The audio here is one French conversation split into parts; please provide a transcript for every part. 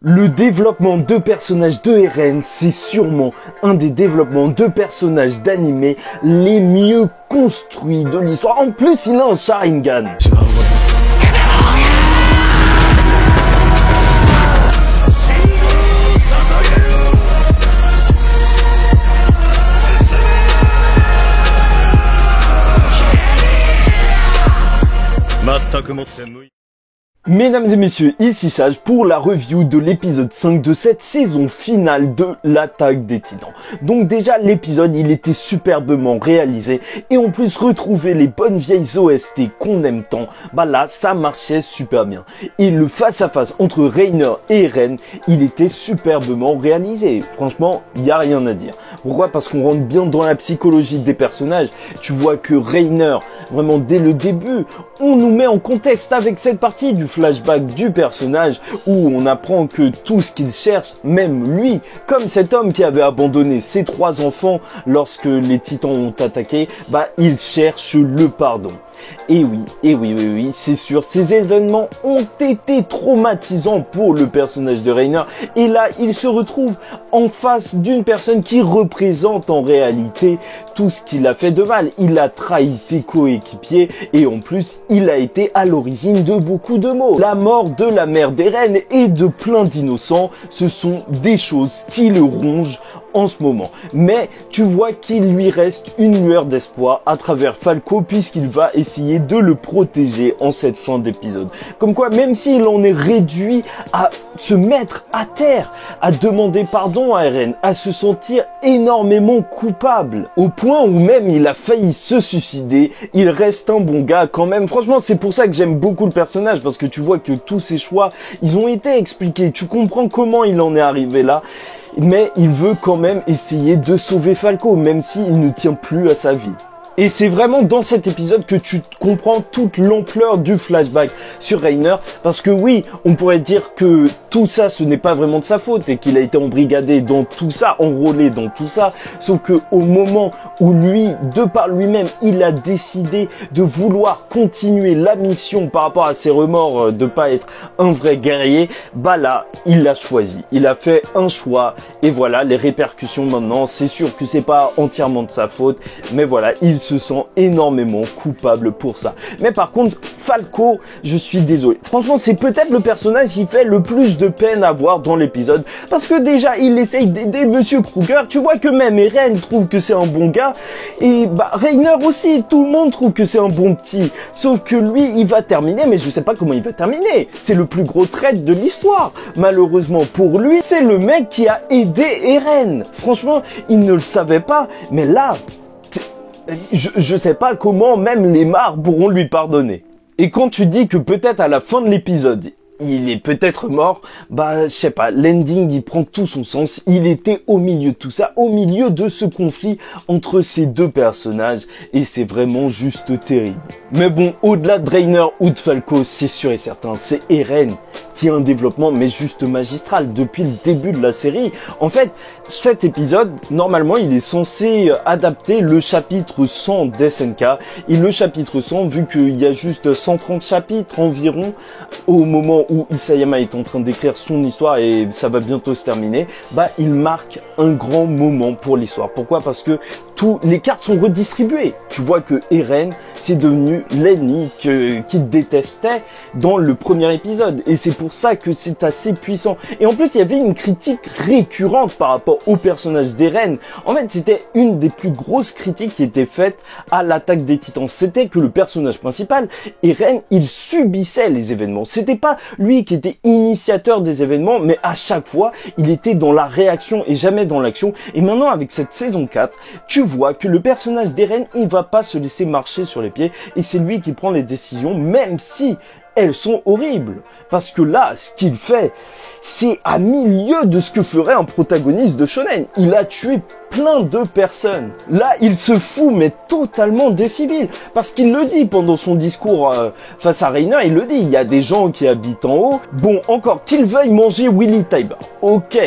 Le développement de personnages de Eren, c'est sûrement un des développements de personnages d'anime les mieux construits de l'histoire. En plus, il a un Sharingan. Mesdames et messieurs, ici Chage pour la review de l'épisode 5 de cette saison finale de l'Attaque des Titans. Donc déjà l'épisode il était superbement réalisé et en plus retrouver les bonnes vieilles OST qu'on aime tant, bah là ça marchait super bien. Et le face à face entre Reiner et Eren, il était superbement réalisé. Franchement, il y a rien à dire. Pourquoi? Parce qu'on rentre bien dans la psychologie des personnages. Tu vois que Reiner, vraiment dès le début, on nous met en contexte avec cette partie du flashback du personnage où on apprend que tout ce qu'il cherche, même lui, comme cet homme qui avait abandonné ses 3 enfants lorsque les titans ont attaqué, bah il cherche le pardon. Et oui, c'est sûr, ces événements ont été traumatisants pour le personnage de Reiner. Et là, il se retrouve en face d'une personne qui représente en réalité tout ce qu'il a fait de mal. Il a trahi ses coéquipiers et en plus, il a été à l'origine de beaucoup de maux. La mort de la mère d'Eren et de plein d'innocents, ce sont des choses qui le rongent en ce moment. Mais tu vois qu'il lui reste une lueur d'espoir à travers Falco puisqu'il va essayer de le protéger en cette fin d'épisode. Comme quoi, même s'il en est réduit à se mettre à terre, à demander pardon à Eren, à se sentir énormément coupable, au point où même il a failli se suicider, il reste un bon gars quand même. Franchement, c'est pour ça que j'aime beaucoup le personnage, parce que tu vois que tous ses choix, ils ont été expliqués, tu comprends comment il en est arrivé là. Mais il veut quand même essayer de sauver Falco, même s'il ne tient plus à sa vie. Et c'est vraiment dans cet épisode que tu comprends toute l'ampleur du flashback sur Reiner. Parce que oui, on pourrait dire que tout ça, ce n'est pas vraiment de sa faute et qu'il a été embrigadé dans tout ça, enrôlé dans tout ça. Sauf que au moment où lui, de par lui-même, il a décidé de vouloir continuer la mission par rapport à ses remords de pas être un vrai guerrier, bah là, il l'a choisi. Il a fait un choix et voilà, les répercussions maintenant, c'est sûr que c'est pas entièrement de sa faute, mais voilà, il se sent énormément coupable pour ça. Mais par contre, Falco, je suis désolé. Franchement, c'est peut-être le personnage qui fait le plus de peine à voir dans l'épisode. Parce que déjà, il essaye d'aider Monsieur Kruger. Tu vois que même Eren trouve que c'est un bon gars. Et bah, Reiner aussi, tout le monde trouve que c'est un bon petit. Sauf que lui, il va terminer, mais je sais pas comment il va terminer. C'est le plus gros traître de l'histoire. Malheureusement pour lui, c'est le mec qui a aidé Eren. Franchement, il ne le savait pas. Mais là, je sais pas comment même les mards pourront lui pardonner. Et quand tu dis que peut-être à la fin de l'épisode, il est peut-être mort, bah je sais pas, l'ending il prend tout son sens, il était au milieu de tout ça, au milieu de ce conflit entre ces deux personnages et c'est vraiment juste terrible. Mais bon, au-delà de Reiner ou de Falco, c'est sûr et certain, c'est Eren qui a un développement mais juste magistral depuis le début de la série. En fait, cet épisode, normalement, il est censé adapter le chapitre 100 d'SNK et le chapitre 100, vu qu'il y a juste 130 chapitres environ au moment où Isayama est en train d'écrire son histoire et ça va bientôt se terminer, bah il marque un grand moment pour l'histoire. Pourquoi? Parce que les cartes sont redistribuées. Tu vois que Eren, c'est devenu l'ennemi qu'il détestait dans le premier épisode. Et c'est pour ça que c'est assez puissant. Et en plus, il y avait une critique récurrente par rapport au personnage d'Eren. En fait, c'était une des plus grosses critiques qui était faite à l'Attaque des Titans. C'était que le personnage principal, Eren, il subissait les événements. C'était pas lui qui était initiateur des événements, mais à chaque fois, il était dans la réaction et jamais dans l'action. Et maintenant, avec cette saison 4, tu vois que le personnage d'Eren, il va pas se laisser marcher sur les pieds et c'est lui qui prend les décisions, même si elles sont horribles. Parce que là, ce qu'il fait, c'est à milieu de ce que ferait un protagoniste de shonen. Il a tué plein de personnes. Là, il se fout, mais totalement des civils. Parce qu'il le dit pendant son discours face à Reiner, il le dit, il y a des gens qui habitent en haut. Bon, encore, qu'ils veuillent manger Willy Taiba. Ok,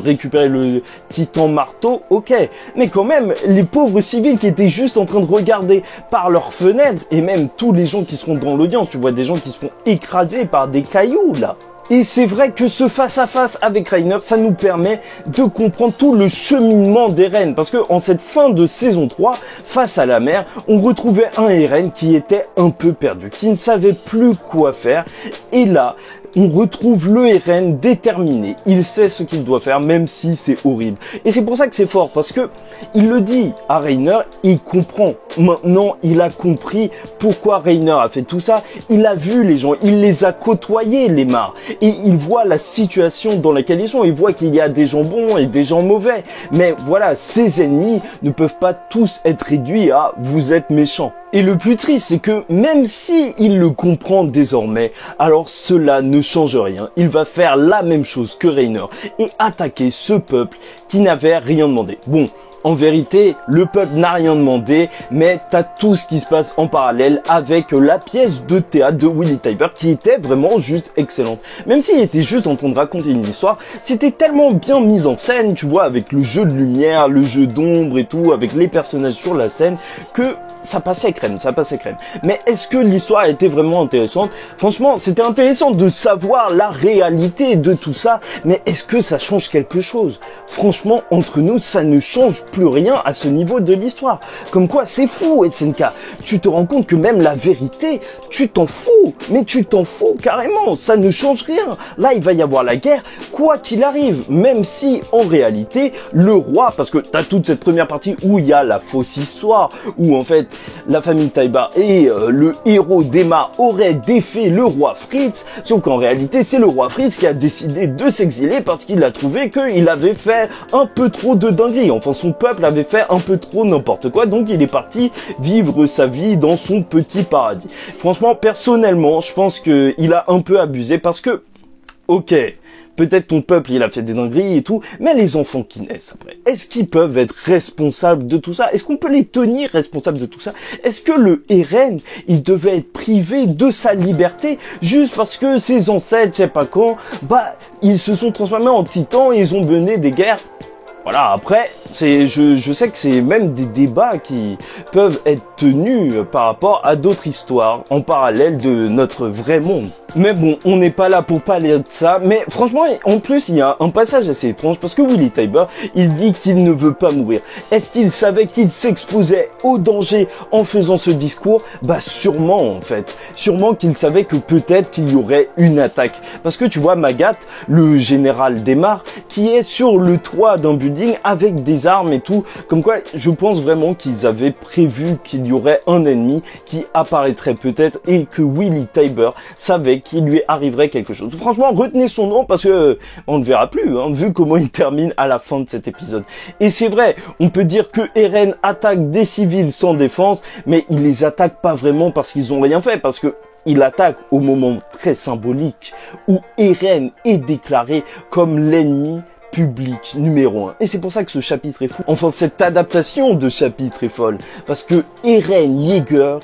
récupérer le titan marteau, ok. Mais quand même, les pauvres civils qui étaient juste en train de regarder par leurs fenêtres, et même tous les gens qui seront dans l'audience, tu vois des gens qui se font écraser par des cailloux, là. Et c'est vrai que ce face-à-face avec Reiner, ça nous permet de comprendre tout le cheminement d'Eren. Parce que en cette fin de saison 3, face à la mer, on retrouvait un Eren qui était un peu perdu, qui ne savait plus quoi faire. Et là, on retrouve le Eren déterminé. Il sait ce qu'il doit faire, même si c'est horrible. Et c'est pour ça que c'est fort, parce que il le dit à Reiner, il comprend. Maintenant, il a compris pourquoi Reiner a fait tout ça. Il a vu les gens, il les a côtoyés, les mares. Et il voit la situation dans laquelle ils sont. Il voit qu'il y a des gens bons et des gens mauvais. Mais voilà, ses ennemis ne peuvent pas tous être réduits à « vous êtes méchants ». Et le plus triste, c'est que même si il le comprend désormais, alors cela ne change rien. Il va faire la même chose que Reiner et attaquer ce peuple qui n'avait rien demandé. Bon, en vérité, le peuple n'a rien demandé, mais t'as tout ce qui se passe en parallèle avec la pièce de théâtre de Willy Tybur qui était vraiment juste excellente. Même s'il était juste en train de raconter une histoire, c'était tellement bien mis en scène, tu vois, avec le jeu de lumière, le jeu d'ombre et tout, avec les personnages sur la scène, que ça passait crème, ça passait crème. Mais est-ce que l'histoire était vraiment intéressante? Franchement, c'était intéressant de savoir la réalité de tout ça, mais est-ce que ça change quelque chose? Franchement, entre nous, ça ne change plus rien à ce niveau de l'histoire. Comme quoi, c'est fou, SNK. Tu te rends compte que même la vérité, tu t'en fous. Mais tu t'en fous carrément. Ça ne change rien. Là, il va y avoir la guerre, quoi qu'il arrive. Même si, en réalité, le roi, parce que t'as toute cette première partie où il y a la fausse histoire, où en fait, la famille Taiba et le héros d'Emma auraient défait le roi Fritz. Sauf qu'en réalité, c'est le roi Fritz qui a décidé de s'exiler parce qu'il a trouvé qu'il avait fait un peu trop de dingueries. Enfin, son peuple avait fait un peu trop n'importe quoi, donc il est parti vivre sa vie dans son petit paradis. Franchement, personnellement, je pense qu'il a un peu abusé parce que, ok, peut-être ton peuple, il a fait des dingueries et tout, mais les enfants qui naissent après, est-ce qu'ils peuvent être responsables de tout ça? Est-ce qu'on peut les tenir responsables de tout ça? Est-ce que le Eren, il devait être privé de sa liberté juste parce que ses ancêtres, je sais pas quand, bah, ils se sont transformés en titans et ils ont mené des guerres? Voilà, après, je sais que c'est même des débats qui peuvent être tenus par rapport à d'autres histoires en parallèle de notre vrai monde. Mais bon, on n'est pas là pour parler de ça, mais franchement, en plus, il y a un passage assez étrange parce que Willy Tybur, il dit qu'il ne veut pas mourir. Est-ce qu'il savait qu'il s'exposait au danger en faisant ce discours? Bah sûrement en fait. Sûrement qu'il savait que peut-être qu'il y aurait une attaque. Parce que tu vois Magat, le général d'Emar, qui est sur le toit d'un building avec des armes et tout, comme quoi je pense vraiment qu'ils avaient prévu qu'il y aurait un ennemi qui apparaîtrait peut-être et que Willy Tybur savait qu'il lui arriverait quelque chose. Franchement, retenez son nom parce que on ne verra plus, hein, vu comment il termine à la fin de cet épisode. Et c'est vrai, on peut dire que Eren attaque des civils sans défense, mais il les attaque pas vraiment parce qu'ils ont rien fait, parce que il attaque au moment très symbolique où Eren est déclaré comme l'ennemi public numéro 1. Et c'est pour ça que ce chapitre est fou. Enfin, cette adaptation de chapitre est folle. Parce que Eren Yeager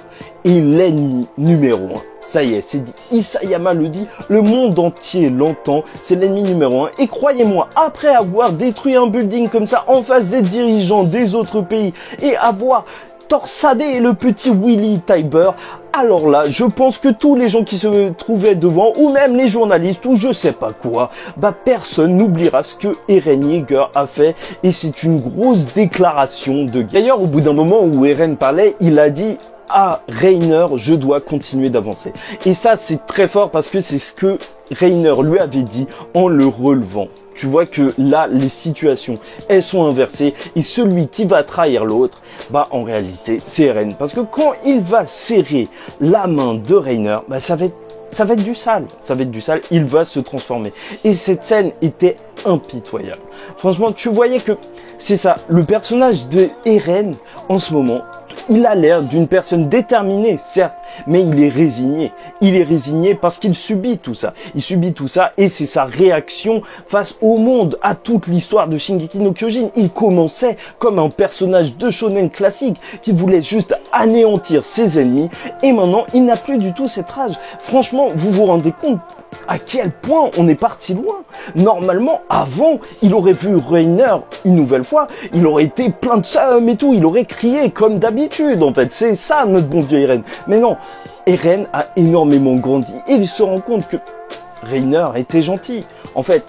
est l'ennemi numéro 1. Ça y est, c'est dit. Isayama le dit, le monde entier l'entend, c'est l'ennemi numéro 1. Et croyez-moi, après avoir détruit un building comme ça en face des dirigeants des autres pays et avoir torsadé le petit Willy Tybur, alors là, je pense que tous les gens qui se trouvaient devant, ou même les journalistes, ou je sais pas quoi, bah personne n'oubliera ce que Eren Yeager a fait, et c'est une grosse déclaration de guerre. D'ailleurs, au bout d'un moment où Eren parlait, il a dit « Ah, Reiner, je dois continuer d'avancer ». Et ça, c'est très fort parce que c'est ce que Reiner lui avait dit en le relevant. Tu vois que là, les situations, elles sont inversées et celui qui va trahir l'autre, bah en réalité, c'est Eren. Parce que quand il va serrer la main de Reiner, bah ça va être du sale. Ça va être du sale, il va se transformer. Et cette scène était impitoyable. Franchement, tu voyais que c'est ça, le personnage de Eren, en ce moment, il a l'air d'une personne déterminée, certes, mais il est résigné. Il est résigné parce qu'il subit tout ça. Il subit tout ça et c'est sa réaction face au monde, à toute l'histoire de Shingeki no Kyojin. Il commençait comme un personnage de shonen classique qui voulait juste anéantir ses ennemis et maintenant il n'a plus du tout cette rage. Franchement, vous vous rendez compte à quel point on est parti loin. Normalement, avant, il aurait vu Reiner une nouvelle fois, il aurait été plein de seum et tout, il aurait crié comme d'habitude en fait. C'est ça notre bon vieux Eren. Mais non, Eren a énormément grandi et il se rend compte que Rainer était gentil. En fait,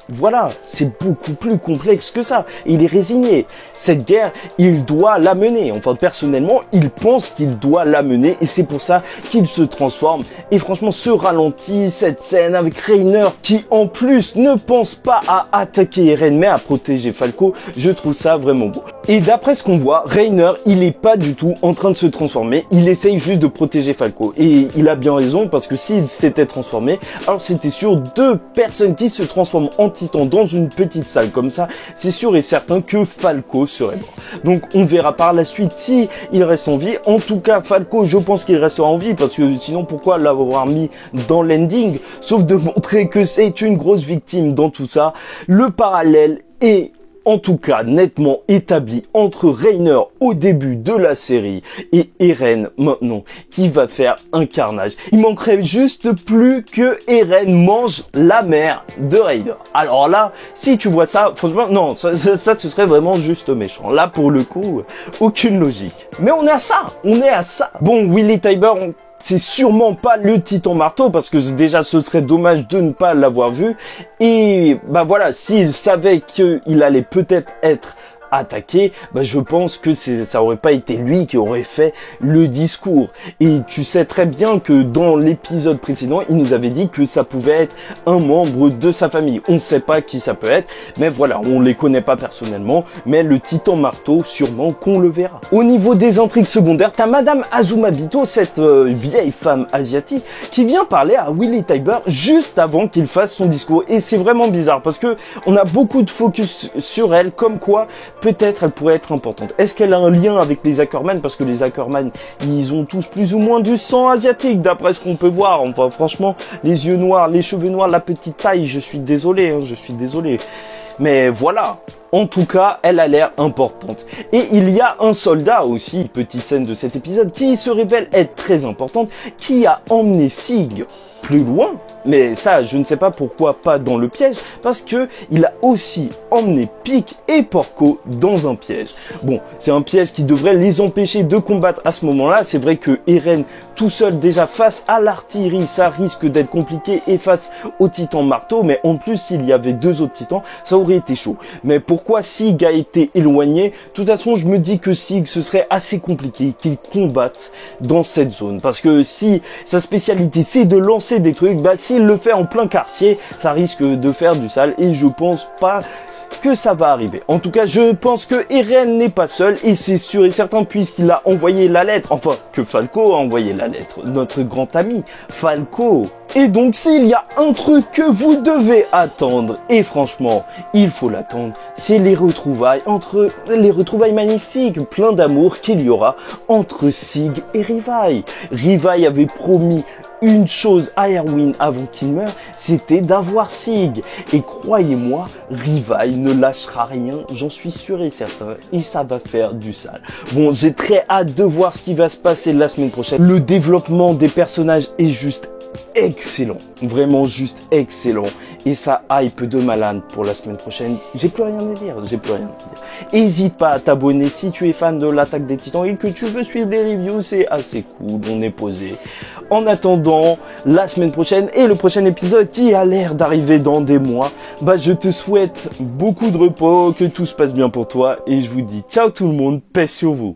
voilà, c'est beaucoup plus complexe que ça. Il est résigné. Cette guerre, il doit la mener. Enfin, personnellement, il pense qu'il doit la mener et c'est pour ça qu'il se transforme. Et franchement, ce ralenti, cette scène avec Rainer qui, en plus, ne pense pas à attaquer Eren, mais à protéger Falco, je trouve ça vraiment beau. Et d'après ce qu'on voit, Rainer, il est pas du tout en train de se transformer. Il essaye juste de protéger Falco. Et il a bien raison parce que s'il s'était transformé, alors c'était sûr, deux personnes qui se transforment en titan dans une petite salle comme ça, c'est sûr et certain que Falco serait mort. Donc on verra par la suite si il reste en vie. En tout cas, Falco, je pense qu'il restera en vie parce que sinon pourquoi l'avoir mis dans l'ending, sauf de montrer que c'est une grosse victime dans tout ça. Le parallèle est en tout cas nettement établi entre Rainer au début de la série et Eren maintenant qui va faire un carnage. Il manquerait juste plus que Eren mange la mère de Rainer. Alors là, si tu vois ça, franchement, non, ça ce serait vraiment juste méchant. Là, pour le coup, aucune logique. Mais on est à ça, on est à ça. Bon, Willy Tybur, c'est sûrement pas le titan marteau parce que déjà ce serait dommage de ne pas l'avoir vu. Et bah voilà, s'il savait qu'il allait peut-être être attaqué, bah je pense que ça aurait pas été lui qui aurait fait le discours. Et tu sais très bien que dans l'épisode précédent, il nous avait dit que ça pouvait être un membre de sa famille. On ne sait pas qui ça peut être, mais voilà, on les connaît pas personnellement, mais le titan marteau, sûrement qu'on le verra. Au niveau des intrigues secondaires, t'as Madame Azumabito, cette vieille femme asiatique, qui vient parler à Willy Tybur juste avant qu'il fasse son discours. Et c'est vraiment bizarre parce que on a beaucoup de focus sur elle, comme quoi peut-être elle pourrait être importante. Est-ce qu'elle a un lien avec les Ackerman? Parce que les Ackerman, ils ont tous plus ou moins du sang asiatique, d'après ce qu'on peut voir. Enfin, franchement, les yeux noirs, les cheveux noirs, la petite taille, je suis désolé, hein, je suis désolé. Mais voilà. En tout cas, elle a l'air importante. Et il y a un soldat aussi, petite scène de cet épisode, qui se révèle être très importante, qui a emmené Sig plus loin. Mais ça, je ne sais pas pourquoi pas dans le piège, parce que il a aussi emmené Pieck et Porco dans un piège. Bon, c'est un piège qui devrait les empêcher de combattre à ce moment-là. C'est vrai que Eren, tout seul déjà face à l'artillerie, ça risque d'être compliqué, et face au titan marteau, mais en plus, s'il y avait deux autres titans, ça aurait été chaud. Mais pourquoi Sig a été éloigné? De toute façon, je me dis que Sig, ce serait assez compliqué qu'il combatte dans cette zone. Parce que si sa spécialité, c'est de lancer des trucs, bah s'il le fait en plein quartier, ça risque de faire du sale, et je pense pas que ça va arriver. En tout cas, je pense que Eren n'est pas seul, et c'est sûr et certain puisqu'il a envoyé la lettre, enfin que Falco a envoyé la lettre, notre grand ami Falco. Et donc s'il y a un truc que vous devez attendre, et franchement il faut l'attendre, c'est les retrouvailles magnifiques, plein d'amour qu'il y aura entre Sig et Rivai. Rivai avait promis une chose à Erwin avant qu'il meure, c'était d'avoir Sig. Et croyez-moi, Rivai ne lâchera rien, j'en suis sûr et certain, et ça va faire du sale. Bon, j'ai très hâte de voir ce qui va se passer la semaine prochaine. Le développement des personnages est juste excellent, vraiment juste excellent, et ça hype de malade pour la semaine prochaine. J'ai plus rien à dire, Hésite pas à t'abonner si tu es fan de l'attaque des titans et que tu veux suivre les reviews, c'est assez cool, on est posé. En attendant la semaine prochaine et le prochain épisode qui a l'air d'arriver dans des mois, bah je te souhaite beaucoup de repos, que tout se passe bien pour toi, et je vous dis ciao tout le monde, paix sur vous.